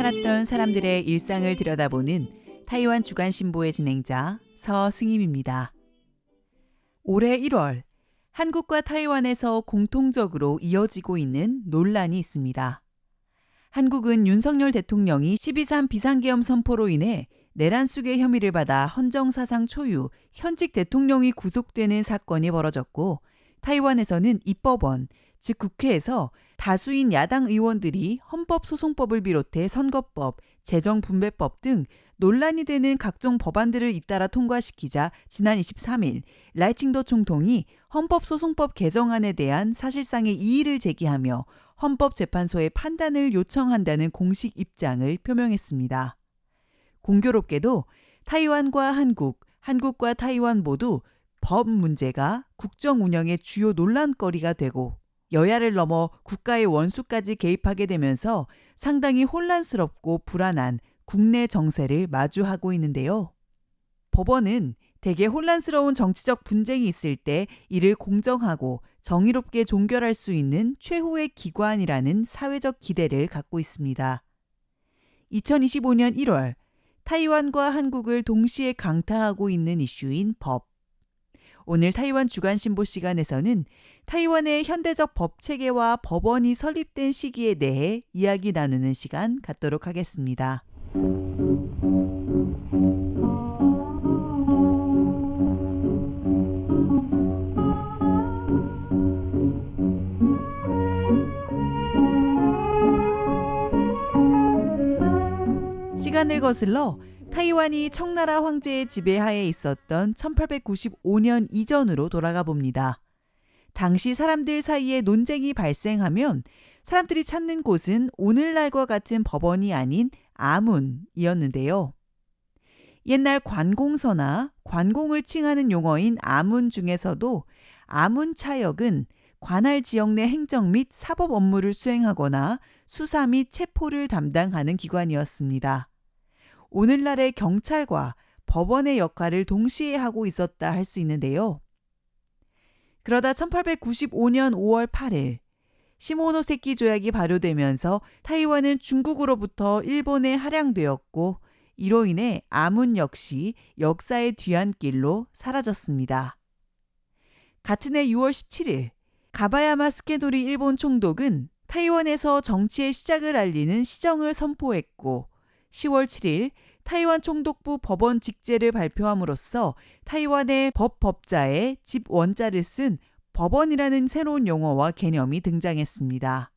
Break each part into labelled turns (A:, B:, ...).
A: 살았던 사람들의 일상을 들여다보는 타이완 주간신보의 진행자 서승임입니다. 올해 1월, 한국과 타이완에서 공통적으로 이어지고 있는 논란이 있습니다. 한국은 윤석열 대통령이 12.3 비상계엄 선포로 인해 내란 수괴 혐의를 받아 헌정사상 초유 현직 대통령이 구속되는 사건이 벌어졌고, 타이완에서는 입법원, 즉 국회에서 다수인 야당 의원들이 헌법소송법을 비롯해 선거법, 재정분배법 등 논란이 되는 각종 법안들을 잇따라 통과시키자 지난 23일 라이칭더 총통이 헌법소송법 개정안에 대한 사실상의 이의를 제기하며 헌법재판소의 판단을 요청한다는 공식 입장을 표명했습니다. 공교롭게도 타이완과 한국, 한국과 타이완 모두 법 문제가 국정 운영의 주요 논란거리가 되고 여야를 넘어 국가의 원수까지 개입하게 되면서 상당히 혼란스럽고 불안한 국내 정세를 마주하고 있는데요. 법원은 대개 혼란스러운 정치적 분쟁이 있을 때 이를 공정하고 정의롭게 종결할 수 있는 최후의 기관이라는 사회적 기대를 갖고 있습니다. 2025년 1월, 타이완과 한국을 동시에 강타하고 있는 이슈인 법. 오늘 타이완 주간신보 시간에서는 타이완의 현대적 법 체계와 법원이 설립된 시기에 대해 이야기 나누는 시간 갖도록 하겠습니다. 시간을 거슬러 타이완이 청나라 황제의 지배하에 있었던 1895년 이전으로 돌아가 봅니다. 당시 사람들 사이에 논쟁이 발생하면 사람들이 찾는 곳은 오늘날과 같은 법원이 아닌 아문이었는데요. 옛날 관공서나 관공을 칭하는 용어인 아문 중에서도 아문차역은 관할 지역 내 행정 및 사법 업무를 수행하거나 수사 및 체포를 담당하는 기관이었습니다. 오늘날의 경찰과 법원의 역할을 동시에 하고 있었다 할 수 있는데요. 그러다 1895년 5월 8일 시모노세키 조약이 발효되면서 타이완은 중국으로부터 일본에 할양되었고, 이로 인해 아문 역시 역사의 뒤안길로 사라졌습니다. 같은 해 6월 17일 가바야마 스케도리 일본 총독은 타이완에서 정치의 시작을 알리는 시정을 선포했고, 10월 7일 타이완 총독부 법원 직제를 발표함으로써 타이완의 법자에 집 원자를 쓴 법원이라는 새로운 용어와 개념이 등장했습니다.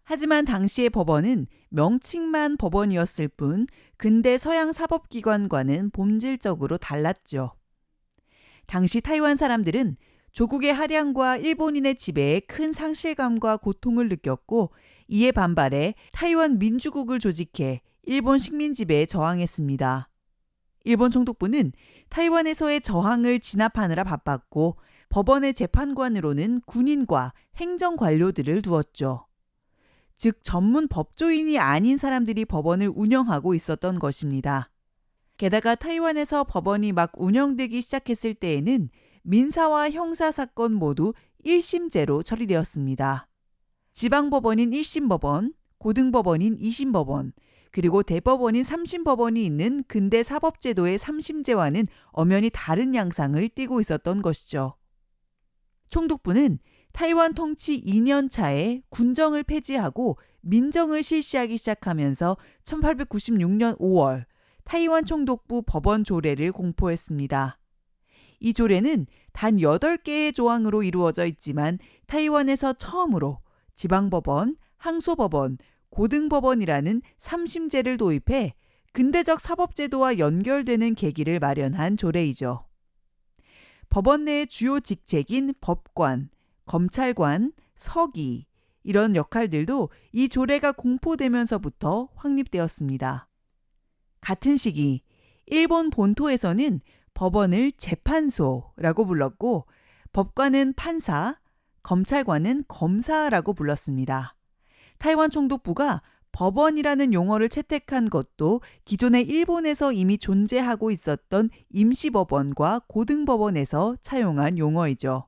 A: 하지만 당시의 법원은 명칭만 법원이었을 뿐 근대 서양 사법기관과는 본질적으로 달랐죠. 당시 타이완 사람들은 조국의 할양과 일본인의 지배에 큰 상실감과 고통을 느꼈고, 이에 반발해 타이완 민주국을 조직해 일본 식민 지배에 저항했습니다. 일본 총독부는 타이완에서의 저항을 진압하느라 바빴고, 법원의 재판관으로는 군인과 행정관료들을 두었죠. 즉 전문 법조인이 아닌 사람들이 법원을 운영하고 있었던 것입니다. 게다가 타이완에서 법원이 막 운영되기 시작했을 때에는 민사와 형사사건 모두 1심제로 처리되었습니다. 지방법원인 1심법원, 고등법원인 2심법원, 그리고 대법원인 3심법원이 있는 근대 사법제도의 3심제와는 엄연히 다른 양상을 띠고 있었던 것이죠. 총독부는 타이완 통치 2년 차에 군정을 폐지하고 민정을 실시하기 시작하면서 1896년 5월 타이완 총독부 법원 조례를 공포했습니다. 이 조례는 단 8개의 조항으로 이루어져 있지만 타이완에서 처음으로 지방법원, 항소법원, 고등법원이라는 3심제를 도입해 근대적 사법제도와 연결되는 계기를 마련한 조례이죠. 법원 내의 주요 직책인 법관, 검찰관, 서기 이런 역할들도 이 조례가 공포되면서부터 확립되었습니다. 같은 시기 일본 본토에서는 법원을 재판소라고 불렀고, 법관은 판사, 검찰관은 검사라고 불렀습니다. 타이완 총독부가 법원이라는 용어를 채택한 것도 기존에 일본에서 이미 존재하고 있었던 임시법원과 고등법원에서 차용한 용어이죠.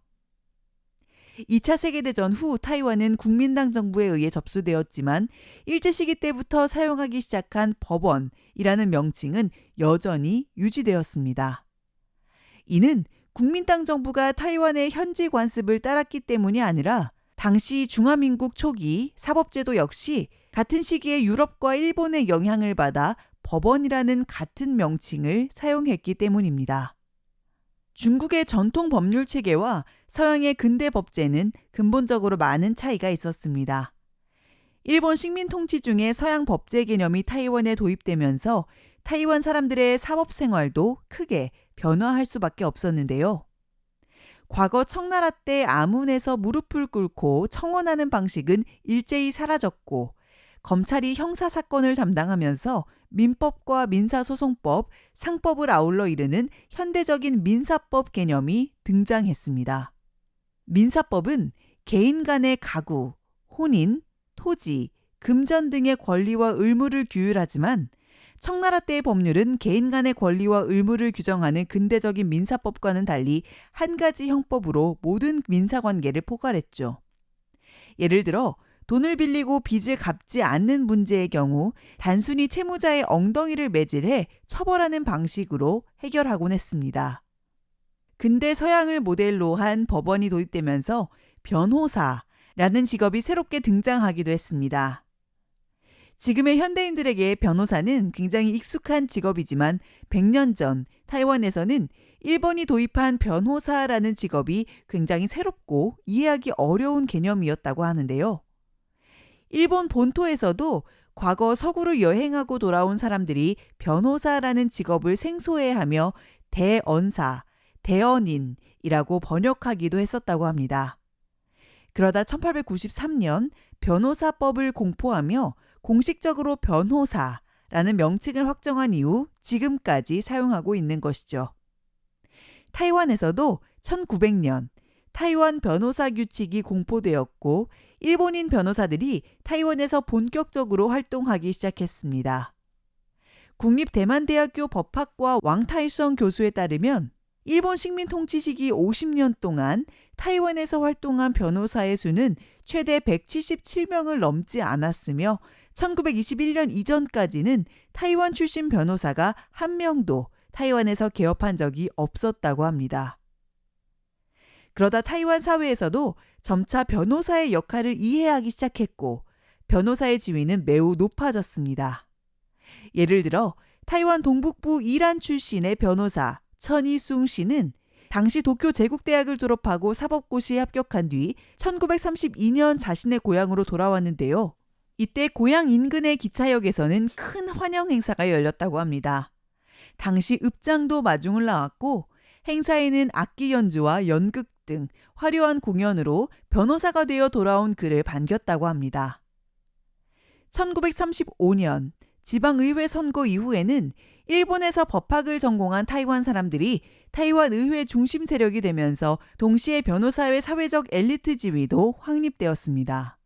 A: 2차 세계대전 후 타이완은 국민당 정부에 의해 접수되었지만 일제시기 때부터 사용하기 시작한 법원이라는 명칭은 여전히 유지되었습니다. 이는 국민당 정부가 타이완의 현지 관습을 따랐기 때문이 아니라 당시 중화민국 초기 사법제도 역시 같은 시기에 유럽과 일본의 영향을 받아 법원이라는 같은 명칭을 사용했기 때문입니다. 중국의 전통 법률 체계와 서양의 근대 법제는 근본적으로 많은 차이가 있었습니다. 일본 식민 통치 중에 서양 법제 개념이 타이완에 도입되면서 타이완 사람들의 사법 생활도 크게 변화할 수밖에 없었는데요. 과거 청나라 때 아문에서 무릎을 꿇고 청원하는 방식은 일제히 사라졌고 검찰이 형사사건을 담당하면서 민법과 민사소송법, 상법을 아울러 이르는 현대적인 민사법 개념이 등장했습니다. 민사법은 개인 간의 가구, 혼인, 토지, 금전 등의 권리와 의무를 규율하지만 청나라 때의 법률은 개인 간의 권리와 의무를 규정하는 근대적인 민사법과는 달리 한 가지 형법으로 모든 민사관계를 포괄했죠. 예를 들어 돈을 빌리고 빚을 갚지 않는 문제의 경우 단순히 채무자의 엉덩이를 매질해 처벌하는 방식으로 해결하곤 했습니다. 근대 서양을 모델로 한 법원이 도입되면서 변호사라는 직업이 새롭게 등장하기도 했습니다. 지금의 현대인들에게 변호사는 굉장히 익숙한 직업이지만 100년 전 타이완에서는 일본이 도입한 변호사라는 직업이 굉장히 새롭고 이해하기 어려운 개념이었다고 하는데요. 일본 본토에서도 과거 서구를 여행하고 돌아온 사람들이 변호사라는 직업을 생소해하며 대언사, 대언인이라고 번역하기도 했었다고 합니다. 그러다 1893년 변호사법을 공포하며 공식적으로 변호사라는 명칭을 확정한 이후 지금까지 사용하고 있는 것이죠. 타이완에서도 1900년 타이완 변호사 규칙이 공포되었고 일본인 변호사들이 타이완에서 본격적으로 활동하기 시작했습니다. 국립대만대학교 법학과 왕타이성 교수에 따르면 일본 식민 통치 시기 50년 동안 타이완에서 활동한 변호사의 수는 최대 177명을 넘지 않았으며 1921년 이전까지는 타이완 출신 변호사가 한 명도 타이완에서 개업한 적이 없었다고 합니다. 그러다 타이완 사회에서도 점차 변호사의 역할을 이해하기 시작했고 변호사의 지위는 매우 높아졌습니다. 예를 들어 타이완 동북부 이란 출신의 변호사 천이숭 씨는 당시 도쿄 제국대학을 졸업하고 사법고시에 합격한 뒤 1932년 자신의 고향으로 돌아왔는데요. 이때 고향 인근의 기차역에서는 큰 환영 행사가 열렸다고 합니다. 당시 읍장도 마중을 나왔고 행사에는 악기 연주와 연극 등 화려한 공연으로 변호사가 되어 돌아온 그를 반겼다고 합니다. 1935년 지방의회 선거 이후에는 일본에서 법학을 전공한 타이완 사람들이 타이완 의회 중심 세력이 되면서 동시에 변호사의 사회적 엘리트 지위도 확립되었습니다.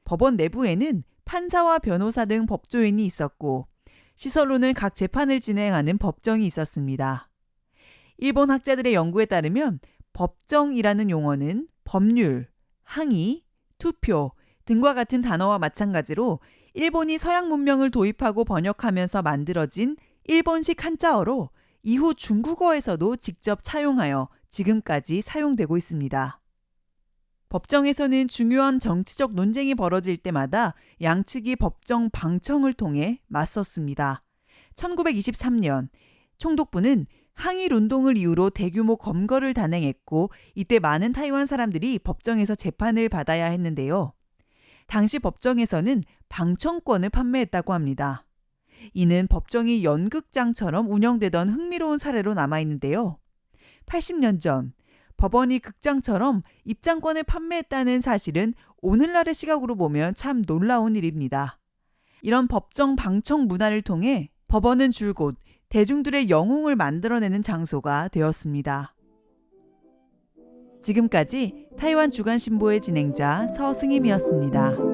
A: 법원 내부에는 판사와 변호사 등 법조인이 있었고 시설로는 각 재판을 진행하는 법정이 있었습니다. 일본 학자들의 연구에 따르면 법정이라는 용어는 법률, 항의, 투표 등과 같은 단어와 마찬가지로 일본이 서양 문명을 도입하고 번역하면서 만들어진 일본식 한자어로 이후 중국어에서도 직접 차용하여 지금까지 사용되고 있습니다. 법정에서는 중요한 정치적 논쟁이 벌어질 때마다 양측이 법정 방청을 통해 맞섰습니다. 1923년 총독부는 항일 운동을 이유로 대규모 검거를 단행했고 이때 많은 타이완 사람들이 법정에서 재판을 받아야 했는데요. 당시 법정에서는 방청권을 판매했다고 합니다. 이는 법정이 연극장처럼 운영되던 흥미로운 사례로 남아있는데요. 80년 전 법원이 극장처럼 입장권을 판매했다는 사실은 오늘날의 시각으로 보면 참 놀라운 일입니다. 이런 법정 방청 문화를 통해 법원은 줄곧 대중들의 영웅을 만들어내는 장소가 되었습니다. 지금까지 타이완 주간신보의 진행자 서승임이었습니다.